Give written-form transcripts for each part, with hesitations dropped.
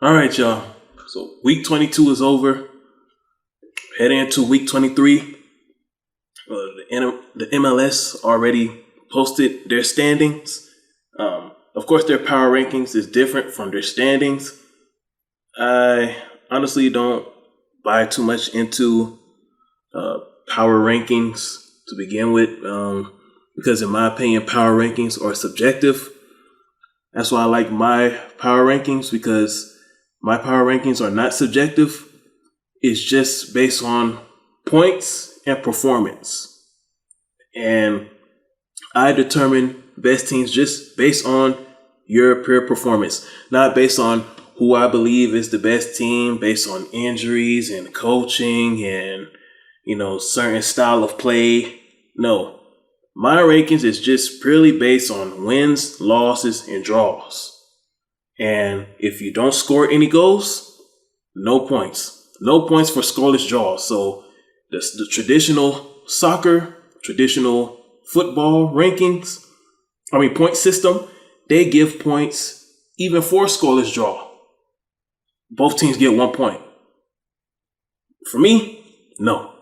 All right, y'all. So week 22 is over. Heading into week 23. The MLS already posted their standings. Of course, their power rankings is different from their standings. I honestly don't buy too much into power rankings to begin with, because in my opinion, power rankings are subjective. That's why I like my power rankings, because my power rankings are not subjective. It's just based on points and performance. And I determine best teams just based on your pure performance, not based on who I believe is the best team, based on injuries and coaching and, certain style of play. No, my rankings is just purely based on wins, losses, and draws. And if you don't score any goals, no points. No points for scoreless draws. So the traditional soccer, traditional football point system, they give points even for scoreless draw. Both teams get 1 point. For me, no.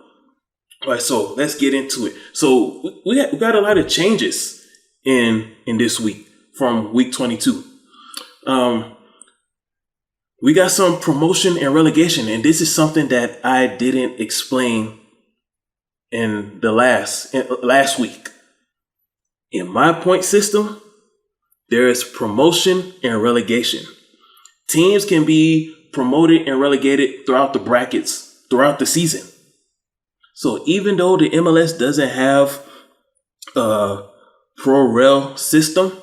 All right, so let's get into it. So we got a lot of changes in this week from week 22. We got some promotion and relegation, and this is something that I didn't explain in the last week. In my point system, there is promotion and relegation. Teams can be promoted and relegated throughout the brackets throughout the season. So even though the MLS doesn't have a pro-rel system,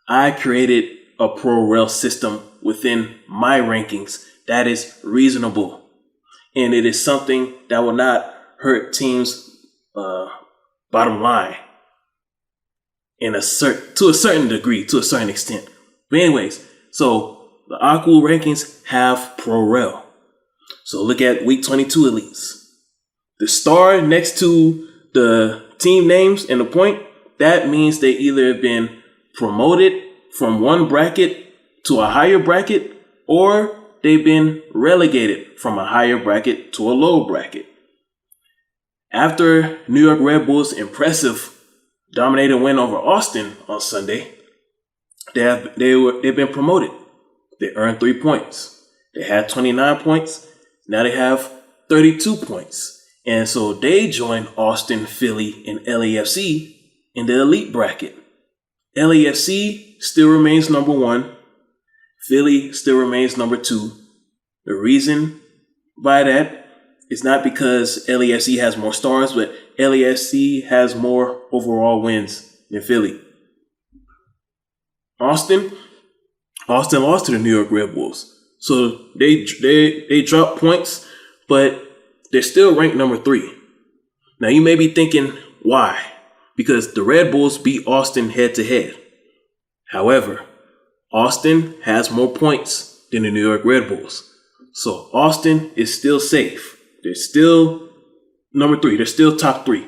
I created a pro-rel system within my rankings that is reasonable. And it is something that will not hurt teams' bottom line to a certain degree, to a certain extent. But anyways, so the AkWu rankings have pro-rel. So look at week 22 elites. The star next to the team names and the point, that means they either have been promoted from one bracket to a higher bracket, or they've been relegated from a higher bracket to a lower bracket. After New York Red Bulls' impressive dominating win over Austin on Sunday, they've been promoted. They earned 3 points. They had 29 points. Now they have 32 points. And so they joined Austin, Philly, and LAFC in the elite bracket. LAFC still remains number 1. Philly still remains number 2. The reason by that is not because LAFC has more stars, but LAFC has more overall wins than Philly. Austin lost to the New York Red Bulls. So they dropped points, but they're still ranked number 3. Now you may be thinking, why? Because the Red Bulls beat Austin head to head. However, Austin has more points than the New York Red Bulls. So Austin is still safe. They're still number 3. They're still top 3.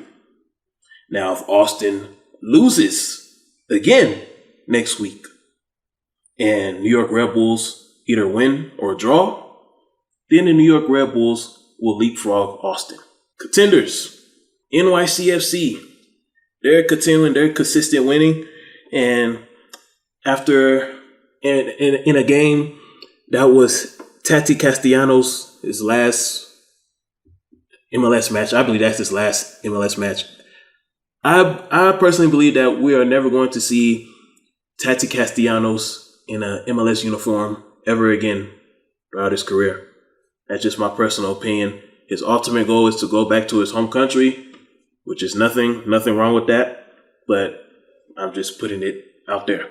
Now, if Austin loses again next week and New York Red Bulls either win or draw, then the New York Red Bulls will leapfrog Austin. Contenders, NYCFC. They're continuing their consistent winning. And after in a game that was Tati Castellanos' his last MLS match, I believe that's his last MLS match. I personally believe that we are never going to see Tati Castellanos in a MLS uniform ever again throughout his career. That's just my personal opinion. His ultimate goal is to go back to his home country, which is nothing wrong with that, but I'm just putting it out there.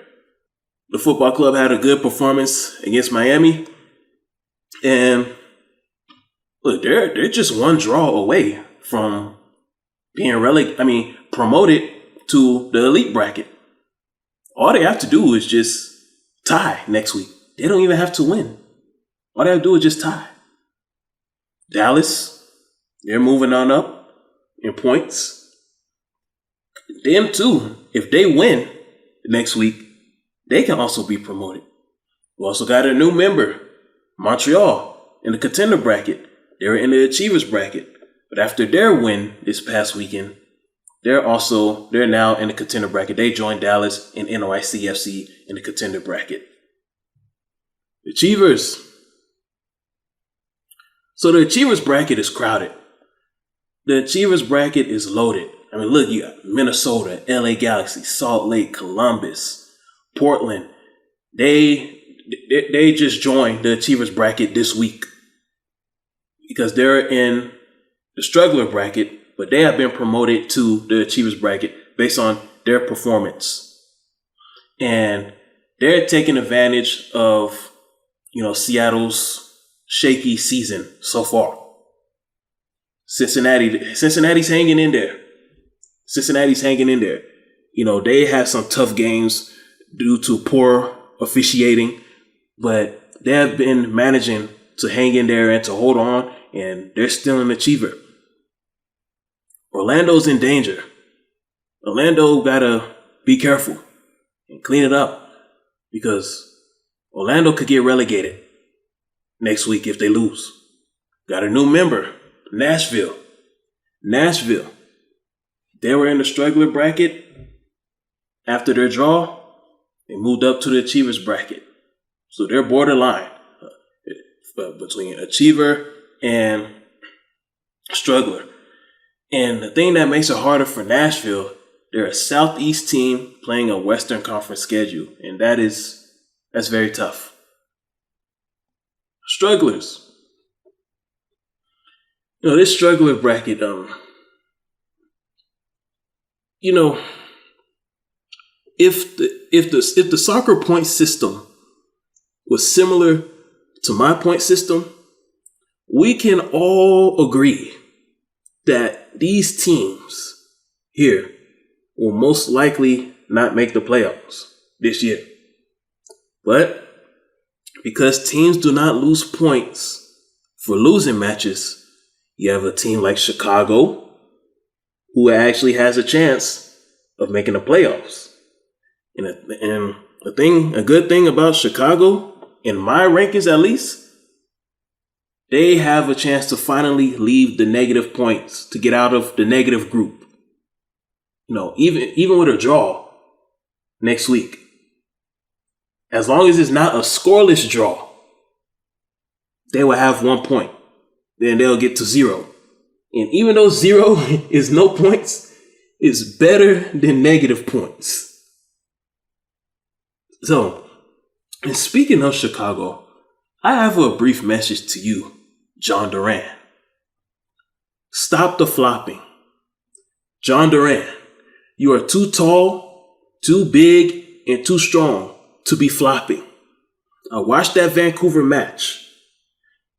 The football club had a good performance against Miami, and look, they're just one draw away from being promoted to the elite bracket. All they have to do is just tie next week. They don't even have to win. All they have to do is just tie. Dallas, they're moving on up in points. Them too, if they win next week, they can also be promoted. We also got a new member, Montreal, in the contender bracket. They were in the achievers bracket. But after their win this past weekend, they're now in the contender bracket. They joined Dallas and NYCFC in the contender bracket. Achievers. So the achievers bracket is crowded. The achievers bracket is loaded. I mean, look, you got Minnesota, LA Galaxy, Salt Lake, Columbus, Portland. They just joined the achievers bracket this week because they're in the struggler bracket, but they have been promoted to the achievers bracket based on their performance. And they're taking advantage of, Seattle's shaky season so far. Cincinnati's hanging in there. They had some tough games due to poor officiating, but they have been managing to hang in there and to hold on, and they're still an achiever. Orlando's in danger. Orlando gotta be careful and clean it up because Orlando could get relegated next week if they lose. Got a new member, Nashville. They were in the struggler bracket. After their draw, they moved up to the achievers bracket. So they're borderline between achiever and struggler. And the thing that makes it harder for Nashville, they're a Southeast team playing a Western Conference schedule. And that's very tough. Strugglers. This struggler bracket, if the soccer point system was similar to my point system, we can all agree that these teams here will most likely not make the playoffs this year. But because teams do not lose points for losing matches, you have a team like Chicago who actually has a chance of making the playoffs. And a good thing about Chicago, in my rankings at least, they have a chance to finally leave the negative points, to get out of the negative group. Even with a draw next week, as long as it's not a scoreless draw, they will have 1 point. Then they'll get to 0. And even though 0 is no points, it's better than negative points. So, and speaking of Chicago, I have a brief message to you, John Duran. Stop the flopping. John Duran, you are too tall, too big, and too strong to be flopping. I watched that Vancouver match,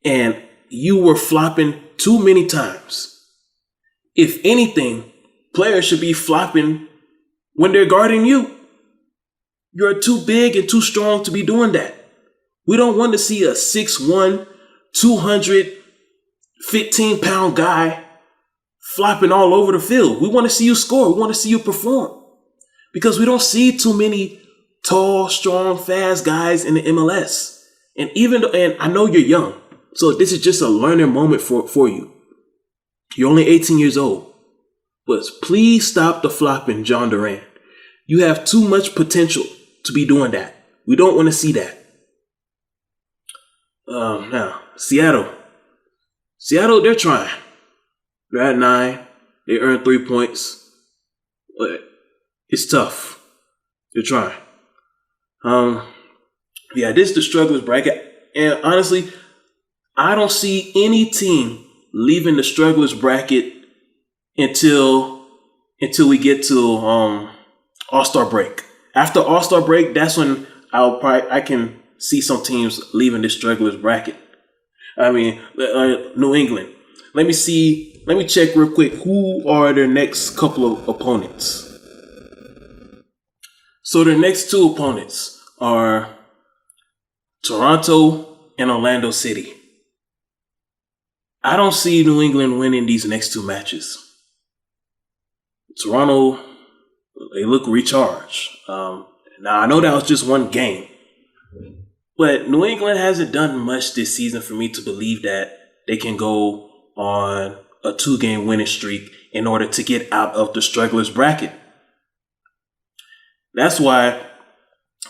and you were flopping too many times. If anything, players should be flopping when they're guarding you. You're too big and too strong to be doing that. We don't want to see a 6'1", 215-pound guy flopping all over the field. We want to see you score. We want to see you perform. Because we don't see too many tall, strong, fast guys in the MLS. And I know you're young, so this is just a learning moment for you. You're only 18 years old. But please stop the flopping, John Duran. You have too much potential to be doing that. We don't want to see that. Now, Seattle, they're trying. They're at 9. They earned 3 points. But it's tough. They're trying. This is the strugglers bracket. And honestly, I don't see any team leaving the strugglers bracket until we get to All-Star break. After All-Star break, that's when I can see some teams leaving the strugglers bracket. I mean, New England. Let me check real quick. Who are their next couple of opponents? So their next 2 opponents are Toronto and Orlando City. I don't see New England winning these next 2 matches. Toronto, they look recharged. Now, I know that was just one game, But New England hasn't done much this season for me to believe that they can go on a 2-game winning streak in order to get out of the strugglers bracket. That's why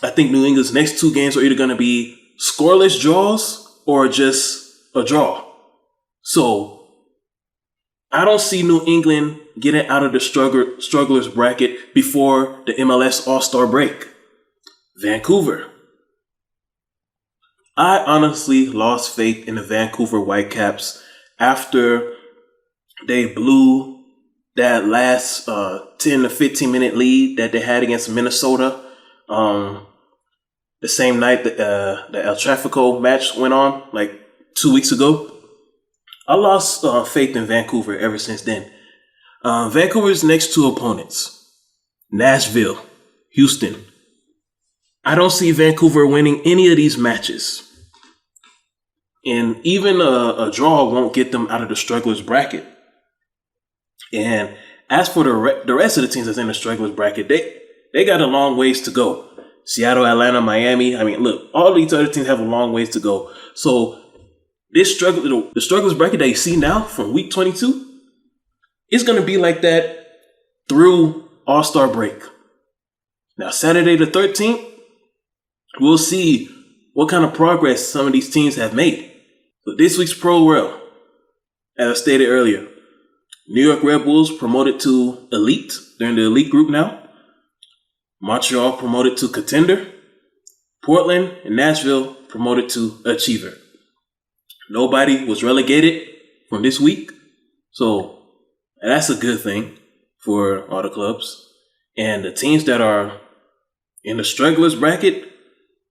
I think New England's next 2 games are either going to be scoreless draws or just a draw. So I don't see New England getting out of the strugglers bracket before the MLS All-Star break. Vancouver. I honestly lost faith in the Vancouver Whitecaps after they blew that last 10 to 15 minute lead that they had against Minnesota. The same night that the El Tráfico match went on, like 2 weeks ago. I lost faith in Vancouver ever since then. Vancouver's next 2 opponents, Nashville, Houston. I don't see Vancouver winning any of these matches. And even a draw won't get them out of the strugglers bracket. And as for the rest of the teams that's in the strugglers bracket, they got a long ways to go. Seattle, Atlanta, Miami. I mean, look, all these other teams have a long ways to go. So the strugglers bracket that you see now from week 22, it's going to be like that through All-Star break. Now, Saturday the 13th, we'll see what kind of progress some of these teams have made. But this week's Pro World, as I stated earlier, New York Red Bulls promoted to Elite. They're in the Elite group now. Montreal promoted to Contender. Portland and Nashville promoted to Achiever. Nobody was relegated from this week. So that's a good thing for all the clubs. And the teams that are in the strugglers bracket,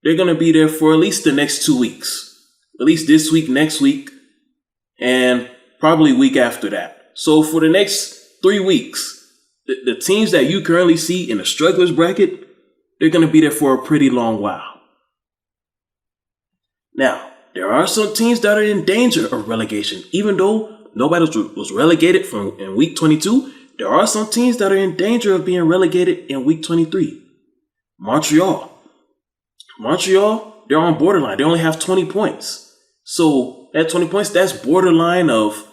they're going to be there for at least the next 2 weeks. At least this week, next week, and probably week after that. So for the next 3 weeks, the teams that you currently see in the strugglers bracket, they're going to be there for a pretty long while. Now, there are some teams that are in danger of relegation. Even though nobody was relegated in week 22, there are some teams that are in danger of being relegated in week 23. Montreal, they're on borderline. They only have 20 points. So at 20 points, that's borderline of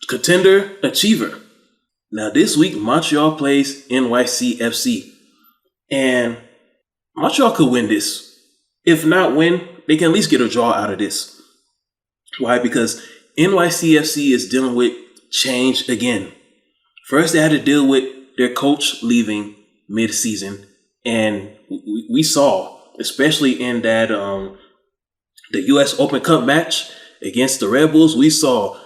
Contender, Achiever. Now this week, Montreal plays NYC FC. And Montreal could win this. If not win, they can at least get a draw out of this. Why? Because NYC FC is dealing with change again. First, they had to deal with their coach leaving mid-season. And we saw, especially in that the U.S. Open Cup match against the Red Bulls, we saw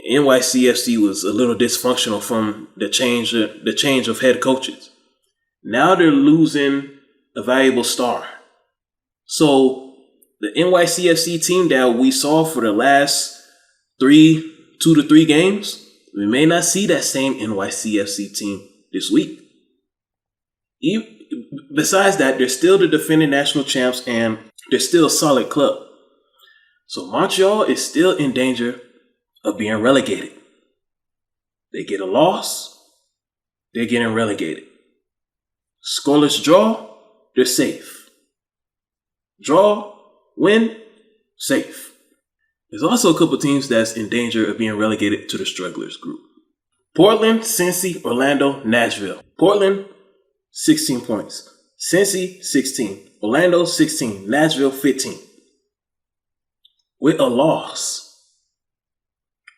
NYCFC was a little dysfunctional from the change of head coaches. Now they're losing a valuable star. So the NYCFC team that we saw for the last 2 to 3 games, we may not see that same NYCFC team this week. Besides that, they're still the defending national champs and they're still a solid club. So Montreal is still in danger of being relegated. They get a loss, they're getting relegated. Scoreless draw, they're safe. Draw, win, safe. There's also a couple teams that's in danger of being relegated to the strugglers group. Portland, Cincy, Orlando, Nashville. Portland, 16 points. Cincy, 16. Orlando, 16. Nashville, 15. With a loss,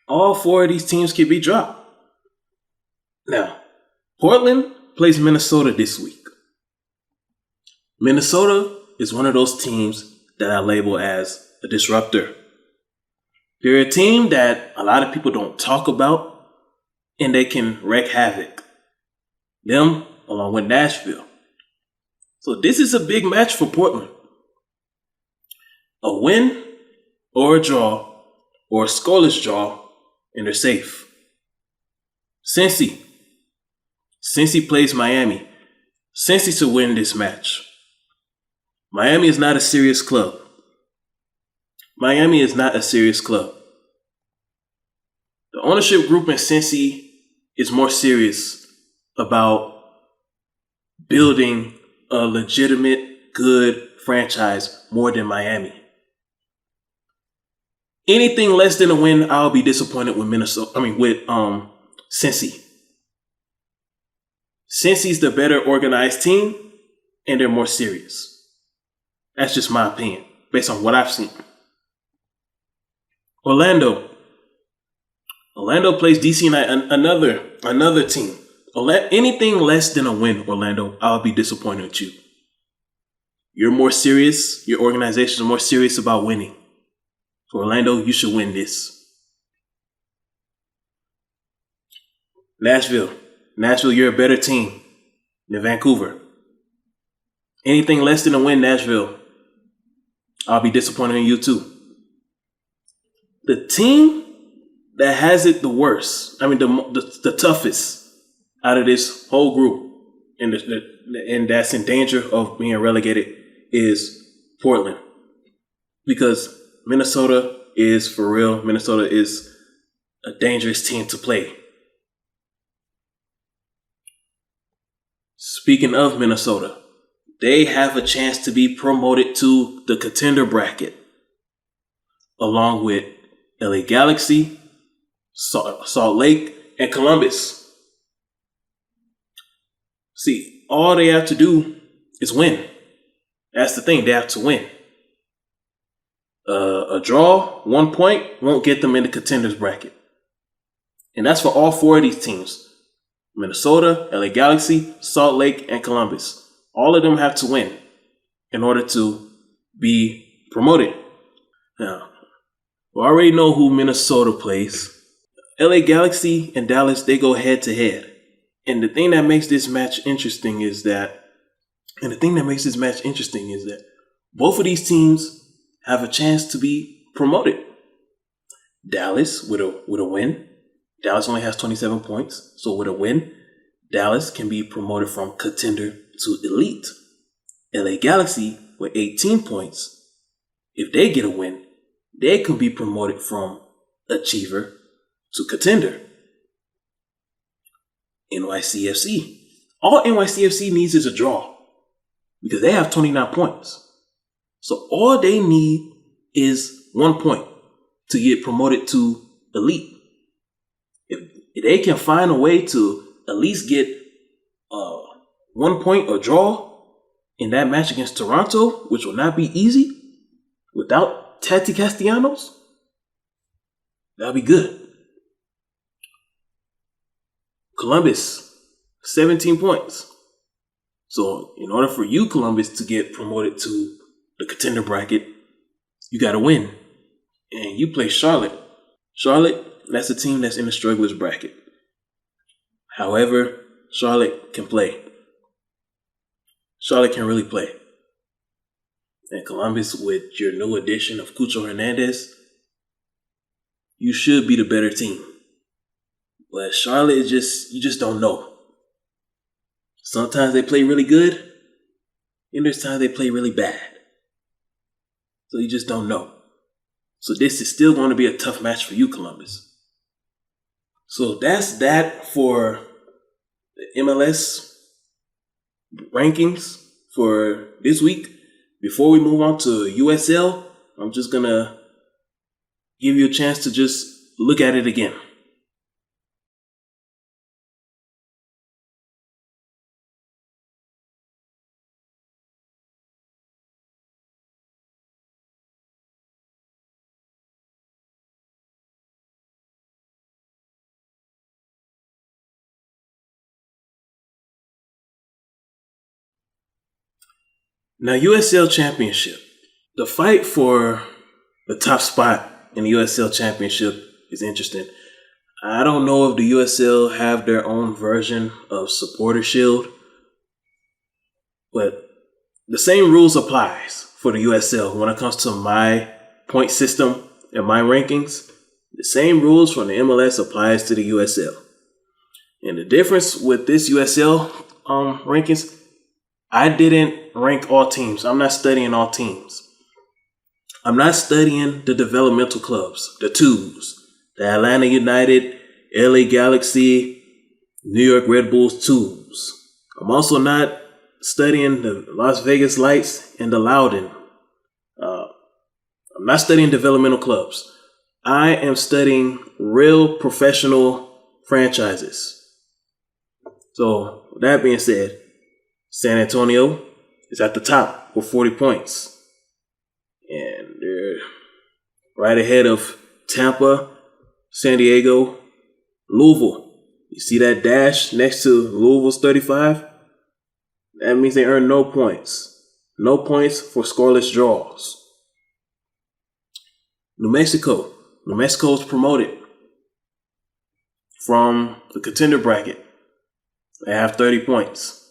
all 4 of these teams can be dropped. Now, Portland plays Minnesota this week. Minnesota is one of those teams that I label as a disruptor. They're a team that a lot of people don't talk about, and they can wreak havoc. Them, along with Nashville. So this is a big match for Portland. A win or a draw or a scoreless draw, and they're safe. Cincy plays Miami. Cincy to win this match. Miami is not a serious club. Miami is not a serious club. The ownership group in Cincy is more serious about building a legitimate, good franchise more than Miami. Anything less than a win, I'll be disappointed with with Cincy. Cincy's the better organized team, and they're more serious. That's just my opinion, based on what I've seen. Orlando plays DC United, another team. Anything less than a win, Orlando, I'll be disappointed with you. You're more serious. Your organization is more serious about winning. So Orlando, you should win this. Nashville, you're a better team than Vancouver. Anything less than a win, Nashville, I'll be disappointed in you too. The team that has it the worst, the toughest out of this whole group, and that's in danger of being relegated, is Portland. Because Minnesota is for real. Minnesota is a dangerous team to play. Speaking of Minnesota, they have a chance to be promoted to the contender bracket, along with LA Galaxy, Salt Lake, and Columbus. See, all they have to do is win. That's the thing, they have to win. A draw, 1 point, won't get them in the contenders bracket. And that's for all four of these teams. Minnesota, LA Galaxy, Salt Lake, and Columbus. All of them have to win in order to be promoted. Now, we already know who Minnesota plays. LA Galaxy and Dallas, they go head to head. And the thing that makes this match interesting is that both of these teams have a chance to be promoted. Dallas with a win. Dallas only has 27 points. So with a win, Dallas can be promoted from contender to elite. LA Galaxy with 18 points. If they get a win, they can be promoted from achiever to contender. NYCFC. All NYCFC needs is a draw because they have 29 points. So all they need is 1 point to get promoted to elite. If they can find a way to at least get 1 point or draw in that match against Toronto, which will not be easy without Tati Castellanos, that'll be good. Columbus, 17 points. So in order for you, Columbus, to get promoted to the contender bracket, you got to win. And you play Charlotte. Charlotte, that's a team that's in the strugglers bracket. However, Charlotte can play. Charlotte can really play. And Columbus, with your new addition of Cucho Hernandez, you should be the better team. But Charlotte is you just don't know. Sometimes they play really good, and there's times they play really bad. So you just don't know. So this is still going to be a tough match for you, Columbus. So that's that for the MLS rankings for this week. Before we move on to USL, I'm just going to give you a chance to just look at it again. Now, USL Championship. The fight for the top spot in the USL Championship is interesting. I don't know if the USL have their own version of Supporter Shield, but the same rules applies for the USL when it comes to my point system and my rankings. The same rules from the MLS applies to the USL. And the difference with this USL rankings, I didn't rank all teams. I'm not studying all teams. I'm not studying the developmental clubs, the twos, the Atlanta United, LA Galaxy, New York Red Bulls twos. I'm also not studying the Las Vegas Lights and the Loudoun. I'm not studying developmental clubs. I am studying real professional franchises. So, with that being said, San Antonio is at the top with 40 points. And they're right ahead of Tampa, San Diego, Louisville. You see that dash next to Louisville's 35? That means they earn no points. No points for scoreless draws. New Mexico. New Mexico is promoted from the contender bracket. They have 30 points.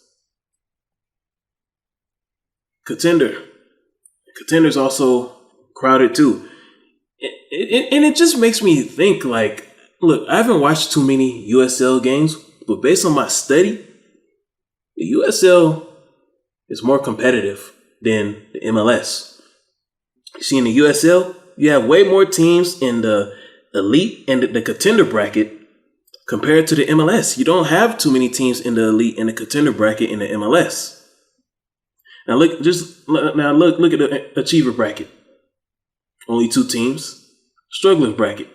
Contender's also crowded too. And it just makes me think, like, look, I haven't watched too many USL games, but based on my study, the USL is more competitive than the MLS. You see, in the USL, you have way more teams in the elite and the contender bracket compared to the MLS. You don't have too many teams in the elite and the contender bracket in the MLS. Now look at the achiever bracket. Only 2 teams. Strugglers bracket.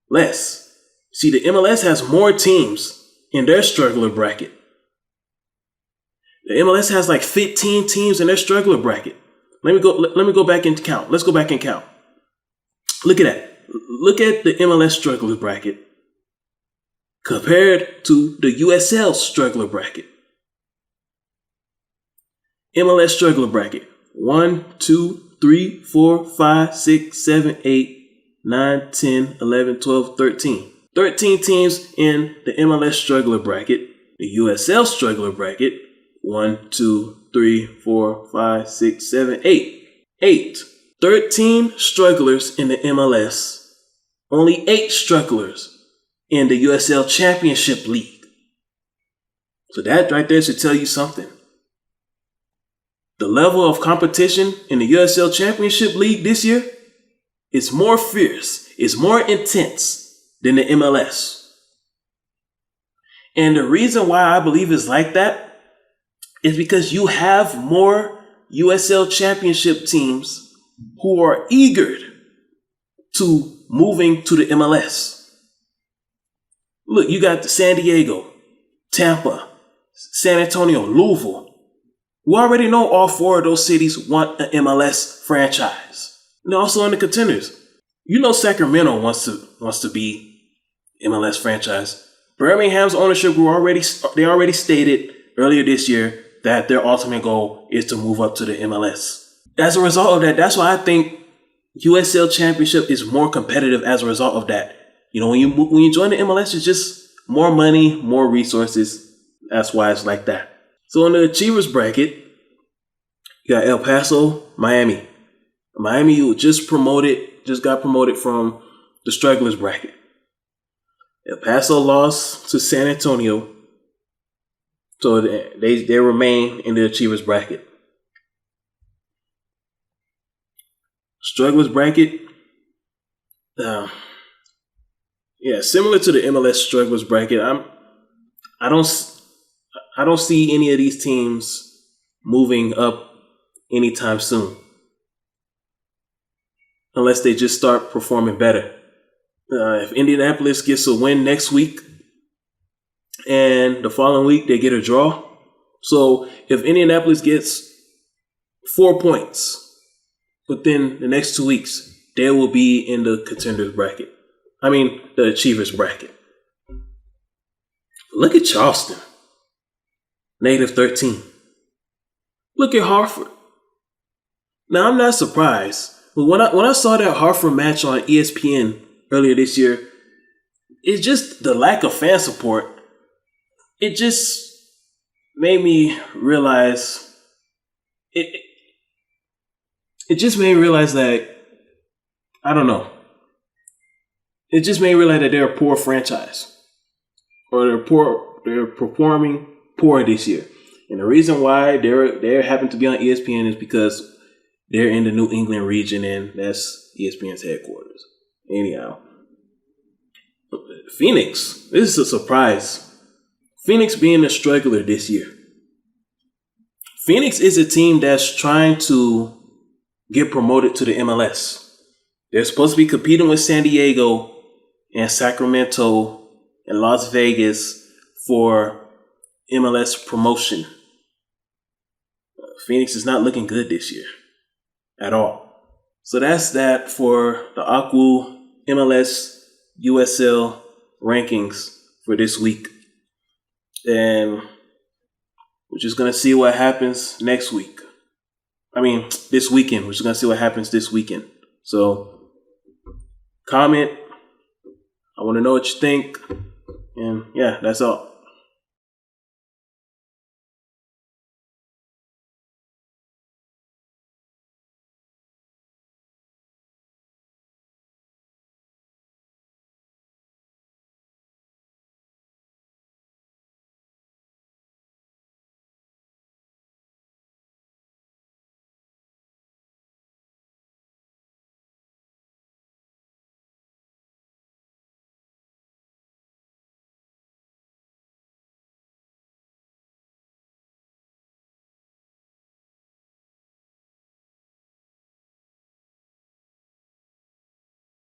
Less. See, the MLS has more teams in their struggler bracket. The MLS has like 15 teams in their struggler bracket. Let me go back and count. Let's go back and count. Look at that. Look at the MLS struggler bracket compared to the USL struggler bracket. MLS struggler bracket. 1, 2, 3, 4, 5, 6, 7, 8, 9, 10, 11, 12, 13. 13 teams in the MLS struggler bracket. The USL struggler bracket. 1, 2, 3, 4, 5, 6, 7, 8. 13 strugglers in the MLS. Only 8 strugglers in the USL Championship League. So that right there should tell you something. The level of competition in the USL Championship League this year is more fierce, is more intense than the MLS. And the reason why I believe it's like that is because you have more USL Championship teams who are eager to moving to the MLS. Look, you got the San Diego, Tampa, San Antonio, Louisville. We already know all 4 of those cities want an MLS franchise. And also in the contenders. You know Sacramento wants to be MLS franchise. Birmingham's ownership group already stated earlier this year that their ultimate goal is to move up to the MLS. As a result of that, that's why I think USL Championship is more competitive as a result of that. You know, when you join the MLS, it's just more money, more resources. That's why it's like that. So in the Achievers bracket, you got El Paso, Miami. Miami just got promoted from the Strugglers bracket. El Paso lost to San Antonio, so they remain in the Achievers bracket. Strugglers bracket, similar to the MLS Strugglers bracket. I don't see any of these teams moving up anytime soon, unless they just start performing better. If Indianapolis gets a win next week and the following week they get a draw, so if Indianapolis gets 4 points within the next 2 weeks, they will be in the contenders bracket. I mean, the achievers bracket. Look at Charleston. -13. Look at Hartford. Now, I'm not surprised. But when I saw that Hartford match on ESPN earlier this year, it's just the lack of fan support. It just made me realize it just made me realize that, I don't know. It just made me realize that they're a poor franchise. Or they're performing poor this year. And the reason why they happen to be on ESPN is because they're in the New England region, and that's ESPN's headquarters. Anyhow, Phoenix, this is a surprise. Phoenix being a struggler this year. Phoenix is a team that's trying to get promoted to the MLS. They're supposed to be competing with San Diego and Sacramento and Las Vegas for MLS promotion. Phoenix is not looking good this year at all. So that's that for the AkWu MLS USL rankings for this week. And we're just going to see what happens next week. This weekend. We're just going to see what happens this weekend. So comment. I want to know what you think. And yeah, that's all.